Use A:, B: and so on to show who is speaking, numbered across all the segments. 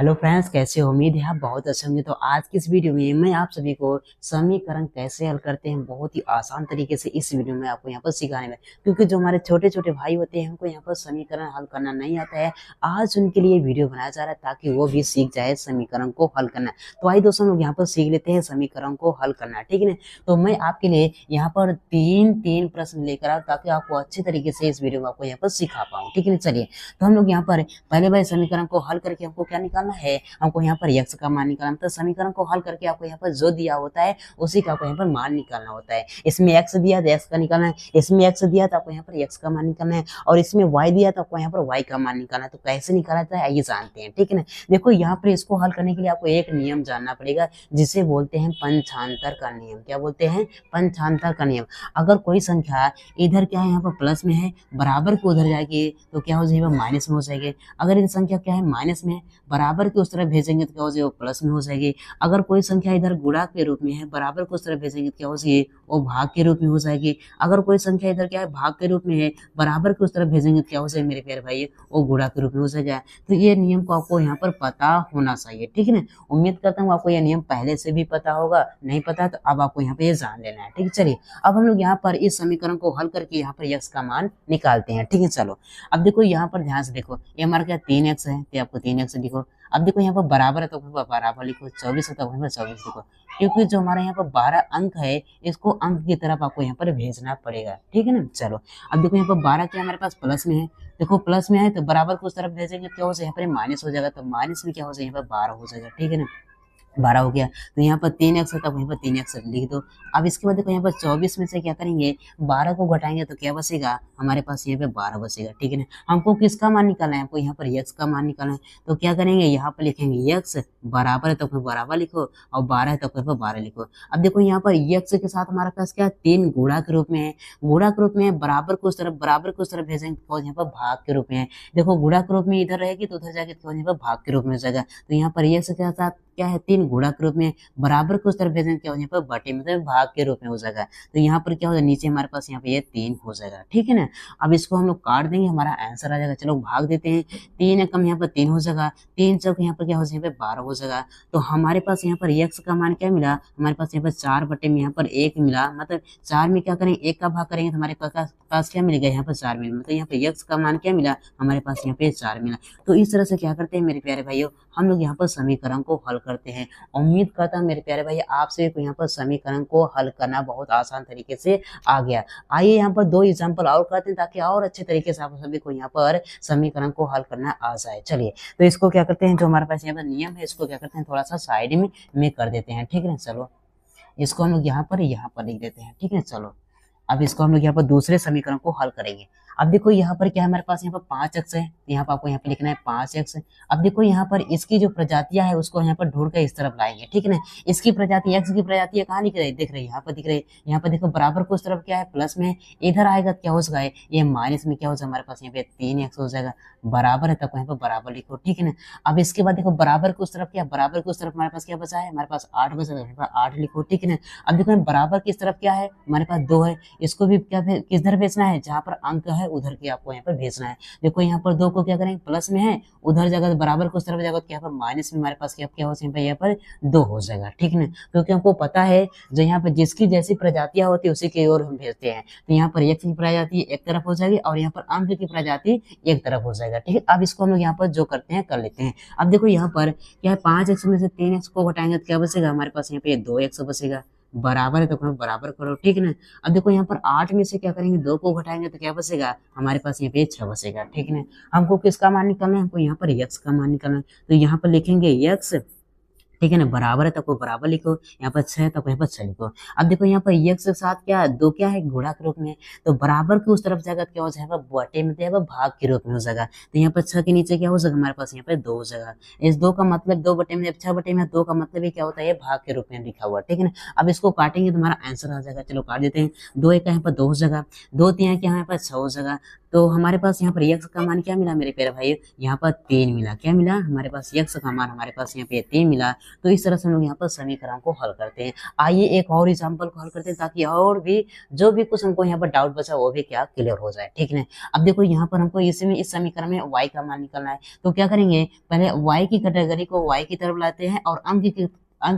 A: Hello friends, कैसे हो? उम्मीद है आप बहुत अच्छे होंगे। तो आज की इस वीडियो में मैं आप सभी को समीकरण कैसे हल करते हैं बहुत ही आसान तरीके से इस वीडियो में आपको यहाँ पर सिखाने में, क्योंकि जो हमारे छोटे छोटे भाई होते हैं उनको यहाँ पर समीकरण हल करना नहीं आता है। आज उनके लिए वीडियो बनाया जा रहा है ताकि वो भी सीख जाए समीकरण को हल करना। तो आइए दोस्तों, लोग यहाँ पर सीख लेते हैं समीकरण को हल करना, ठीक है ना। तो मैं आपके लिए यहाँ पर तीन तीन प्रश्न लेकर आऊँ ताकि आपको अच्छे तरीके से इस वीडियो में आपको यहाँ पर सिखा पाऊँ, ठीक है ना। चलिए, तो हम लोग यहाँ पर पहले भाई समीकरण को हल करके हमको क्या निकालना है, हमको यहाँ पर x का मान निकालना। तो समीकरण को हल करके आपको यहाँ पर जो दिया होता है उसी का आपको यहाँ पर मान निकालना होता है। इसमें x दिया तो x का निकालना है, इसमें x दिया तो आपको यहाँ पर x का मान निकालना है, और इसमें y दिया तो आपको यहाँ पर y का मान निकालना है। तो कैसे निकाला जाता है आइए जानते हैं, ठीक है ना। देखो, यहाँ पर इसको हल करने के लिए आपको एक नियम जानना पड़ेगा जिसे बोलते हैं पंचांतर का नियम। क्या बोलते हैं? पंचांतर का नियम। अगर कोई संख्या इधर क्या है, यहाँ पर प्लस में है, बराबर को उधर जाएगी तो क्या हो जाएगा, माइनस में हो जाएगी। अगर ये संख्या क्या है, माइनस में है, बराबर के उस तरफ भेजेंगे तो क्या हो जाएगी, वो प्लस में हो जाएगी। अगर कोई संख्या इधर गुणा के रूप में है, बराबर को उस तरफ भेजेंगे तो क्या हो जाएगी, वो भाग के रूप में हो जाएगी। अगर कोई संख्या इधर क्या है, भाग के रूप में है, बराबर के उस तरफ भेजेंगे तो क्या हो जाएगी मेरे प्यारे भाई, वो गुणा के रूप में हो जाएगा। तो ये नियम को आपको यहाँ पर पता होना चाहिए, ठीक है ना। उम्मीद करता हूँ आपको यह नियम पहले से भी पता होगा, नहीं पता तो अब आपको यहाँ पे ये जान लेना है, ठीक है। चलिए, अब हम लोग यहाँ पर इस समीकरण को हल करके यहाँ पर x का मान निकालते हैं, ठीक है। चलो, अब देखो यहाँ पर ध्यान से देखो, ये हमारा क्या 3x है तो आपको 3x लिखो। अब देखो यहाँ पर बराबर है तो बराबर लिखो, 24 है तो 24 लिखो, क्योंकि जो हमारे यहाँ पर 12 अंक है इसको अंक की तरफ आपको यहाँ पर भेजना पड़ेगा, ठीक है ना। चलो, अब देखो यहाँ पर 12 क्या हमारे पास प्लस में है, देखो प्लस में है तो बराबर को उस तरफ भेजेंगे क्या हो जाएगा, यहाँ पर माइनस हो जाएगा, तो माइनस में क्या हो जाएगा, यहाँ पर 12 हो जाएगा, ठीक है ना। 12 हो गया तो यहाँ पर 3x है तब वहीं पर 3x लिख दो। अब इसके बाद देखो यहाँ पर 24 में से क्या करेंगे, 12 को घटाएंगे तो क्या बचेगा, हमारे पास यहाँ पे 12 बचेगा, ठीक है ना। हमको किसका मान निकालना है, हमको यहाँ पर x का मान निकालना है। तो क्या करेंगे, यहाँ पर लिखेंगे x बराबर है तो फिर बराबर लिखो, और 12 है तो फिर 12 लिखो। अब देखो यहाँ पर x के साथ हमारे पास क्या 3 गुणा के रूप में है, गुणा के रूप में है, बराबर को उस तरफ भेजेंगे तो यहाँ पर भाग के रूप में है। देखो गुणा के रूप में इधर रहेगी तो उधर जाके यहाँ पर भाग के रूप में हो जाएगा। तो यहाँ पर x के साथ क्या है, 3 गुणा के रूप में, बराबर को उस तरफ भेजेंगे क्या हो, यहाँ पर बटे मतलब भाग के रूप में हो जाएगा। तो यहाँ पर क्या हो जाएगा, नीचे हमारे पास यहाँ पे ये 3 हो जाएगा, ठीक है ना। अब इसको हम लोग काट देंगे, हमारा आंसर आ जाएगा। चलो भाग देते हैं, 3 कम यहाँ पर 3 हो जाएगा, 3 चौक यहाँ पर क्या हो जाएगा, 12 हो जाएगा। तो हमारे पास यहाँ पर x का मान क्या मिला, हमारे पास यहाँ पर 4 बटे में यहाँ पर 1 मिला। मतलब 4 में क्या करेंगे, 1 का भाग करेंगे तो हमारे पास क्या मिलेगा, यहाँ पर 4 मिला। मतलब यहाँ पे x का मान क्या मिला, हमारे पास यहाँ पे 4 मिला। तो इस तरह से क्या करते हैं मेरे प्यारे भाइयों, हम लोग यहाँ पर समीकरण को हल करते हैं। उम्मीद करता हूँ मेरे प्यारे भाई आपसे यहाँ पर समीकरण को हल करना बहुत आसान तरीके से आ गया। आइए यहाँ पर 2 एग्जांपल और करते हैं ताकि और अच्छे तरीके से आप सभी को यहाँ पर समीकरण को हल करना आ जाए। चलिए, तो इसको क्या करते हैं, जो हमारे पास यहाँ पर नियम है इसको क्या करते हैं, थोड़ा सा साइड में कर देते हैं, ठीक है ना। चलो, इसको हम लोग यहाँ पर लिख देते हैं, ठीक है। चलो, अब इसको हम लोग यहाँ पर दूसरे समीकरण को हल करेंगे। अब देखो यहाँ पर क्या है, हमारे पास यहाँ पर 5x है, यहाँ पर आपको यहाँ पे लिखना है 5x। अब देखो यहाँ पर इसकी जो प्रजातियां है उसको यहाँ पर ढूंढ कर इस तरफ लाएंगे, ठीक है ना। इसकी प्रजाति x की प्रजाति है, कहाँ दिख रही है, दिख रही है यहाँ पर दिख रही है। यहाँ पर देखो बराबर को उस तरफ क्या है, प्लस में, इधर आएगा क्या हो जाएगा, ये माइनस में क्या हो जाएगा, हमारे पास यहाँ पे 3x हो जाएगा। बराबर है तब यहाँ पर बराबर लिखो, ठीक है ना। अब इसके बाद देखो बराबर को उस तरफ क्या, बराबर को उस तरफ हमारे पास क्या बचा है, हमारे पास 8 बचा है, 8 लिखो, ठीक है ना। अब देखो बराबर किस तरफ क्या है, हमारे पास 2 है, इसको भी क्या किधर भेजना है, जहां पर अंक है उधर के आपको यहाँ पर भेजना है। देखो यहाँ पर 2 को क्या करेंगे, प्लस में है, उधर जगह बराबर को उस तरफ जाएगा तो यहाँ पर माइनस में हमारे पास क्या हो जाएगा, यहाँ पर 2 हो जाएगा, ठीक है ना। क्योंकि हमको पता है जो यहाँ पर जिसकी जैसी प्रजातियां होती है उसी की ओर हम भेजते हैं। तो यहाँ पर x की प्रजाति एक तरफ हो जाएगी और यहाँ पर अंक की प्रजाति एक तरफ हो जाएगा, ठीक है। अब इसको हम लोग यहाँ पर जो करते हैं कर लेते हैं। अब देखो यहाँ पर क्या है, 5x में से 3x को घटाएंगे तो क्या बचेगा, हमारे पास यहाँ पे 2x बचेगा। बराबर है तो बराबर करो, ठीक है ना। अब देखो यहाँ पर 8 में से क्या करेंगे, 2 को घटाएंगे तो क्या बचेगा, हमारे पास यहाँ पे 6 बचेगा, ठीक है ना। हमको किसका मान निकालना है, हमको यहाँ पर x का मान निकालना है। तो यहाँ पर लिखेंगे x, ठीक है ना, बराबर है तो बराबर लिखो, यहाँ पर 6 तो यहाँ पर 6 लिखो। अब देखो यहाँ पर x के साथ क्या 2 क्या है, गुणा के रूप में, तो बराबर के उस तरफ जाएगा क्या हो जाएगा, बटे में तो भाग के रूप में हो जाएगा। तो यहाँ पर 6 के नीचे क्या हो जाएगा, हमारे पास यहाँ पे 2 हो जाएगा। इस 2 का मतलब 2 बटे में, 6 बटे में 2 का मतलब ये क्या होता है, भाग के रूप में लिखा हुआ, ठीक है ना। अब इसको काटेंगे तो हमारा आंसर आ जाएगा। चलो काट देते हैं, 2 एक यहाँ पर 2 हो जाएगा, 2 3 क्या हमारे पास 6 हो जाएगा। तो हमारे पास यहाँ पर x का मान क्या मिला मेरे प्यारे भाई, यहाँ पर 3 मिला। क्या मिला, हमारे पास x का मान हमारे पास यहाँ पे 3 मिला। तो इस तरह से हम लोग यहाँ पर समीकरण को हल करते हैं। आइए एक और एग्जाम्पल को हल करते हैं ताकि और भी जो भी कुछ हमको यहाँ पर डाउट बचा वो भी क्या क्लियर हो जाए, ठीक है। अब देखो यहाँ पर हमको इसमें इस समीकरण में y का मान निकलना है, तो क्या करेंगे, पहले y की कैटेगरी को y की तरफ लाते हैं और अंक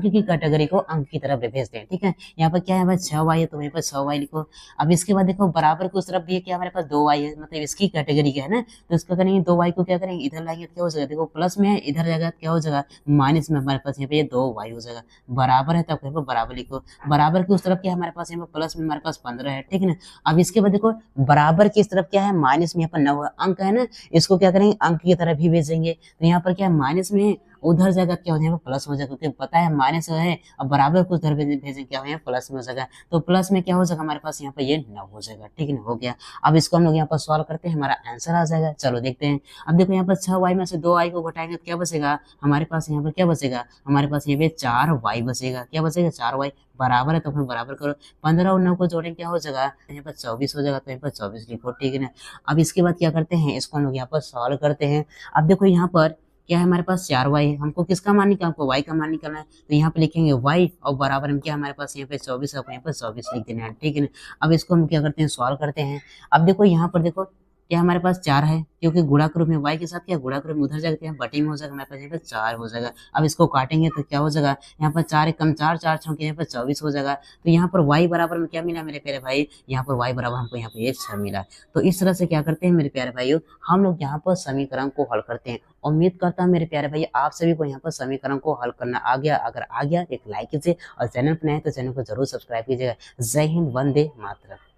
A: की कैटेगरी को अंक की तरफ भेजते हैं, ठीक है। यहाँ पर क्या है भाई 6y है, तो वहीं पर 6y लिखो। अब इसके बाद देखो बराबर की उस तरफ भी है, क्या हमारे पास 2y है, मतलब इसकी कैटेगरी क्या है ना, तो इसका करेंगे 2y को क्या करेंगे इधर लाएंगे, क्या हो जाएगा, देखो प्लस में है, इधर जाएगा क्या हो जाएगा माइनस में, हमारे पास यहाँ पे ये 2y हो जाएगा। बराबर है तब यहाँ पर बराबर लिखो, बराबर की उस तरफ क्या है हमारे पास यहाँ पर प्लस में हमारे पास 15 है, ठीक है ना। अब इसके बाद देखो बराबर की इस तरफ क्या है माइनस में, यहाँ पर 9 अंक है ना, इसको क्या करेंगे अंक की तरफ भी भेजेंगे, तो यहाँ पर क्या है माइनस में उधर जाएगा क्या हो जाएगा प्लस हो जाएगा, क्योंकि पता है माइनस है अब बराबर को उधर भेजें क्या हो जाएगा प्लस में हो जाएगा, तो प्लस में क्या हो जाएगा हमारे पास यहाँ पर ये 9 हो जाएगा, ठीक है ना, हो गया। अब इसको हम लोग यहाँ पर सॉल्व करते हैं, हमारा आंसर आ जाएगा। चलो देखते हैं। अब देखो यहाँ पर 6y में से 2y को घटाएंगे तो क्या बचेगा हमारे पास, यहाँ पर क्या बचेगा हमारे पास यहाँ पे 4y बचेगा, क्या बचेगा 4y, बराबर है तो फिर बराबर करो, 15 और 9 को जोड़ेंगे क्या हो जाएगा यहाँ पर 24 हो जाएगा, तो यहाँ पर 24 लिखो, ठीक है ना। अब इसके बाद क्या करते हैं, इसको हम लोग यहाँ पर सॉल्व करते हैं। अब देखो यहाँ पर क्या है हमारे पास 4y है, हमको किसका मान निकालना, हमको y का मान निकालना है, तो यहाँ पे लिखेंगे y और बराबर में क्या हमारे पास यहाँ पे 24 है, यहाँ पर 24 लिख देना है, ठीक है ना। अब इसको हम क्या करते हैं सॉल्व करते हैं। अब देखो यहाँ पर देखो क्या हमारे पास 4 है, क्योंकि गुणा के रूप में y के साथ क्या गुणा के रूप में उधर जाकर क्या बटे में हो जाएगा, हमारे पास यहाँ पे 4 हो जाएगा। अब इसको काटेंगे तो क्या हो जाएगा यहाँ पर 4 कम 4 4 6 यहाँ पर 24 हो जाएगा, तो यहाँ पर y बराबर में क्या मिला मेरे प्यारे भाई, यहाँ पर y बराबर हमको यहाँ पे ये 6 मिला। तो इस तरह से क्या करते हैं मेरे प्यारे भाइयों, हम लोग यहाँ पर समीकरण को हल करते हैं। उम्मीद करता हूँ मेरे प्यारे भाई आप सभी को यहाँ पर समीकरण को हल करना आ गया। अगर आ गया एक लाइक कीजिए और चैनल पर नए तो चैनल को जरूर सब्सक्राइब कीजिएगा। जय हिंद, वंदे मातरम।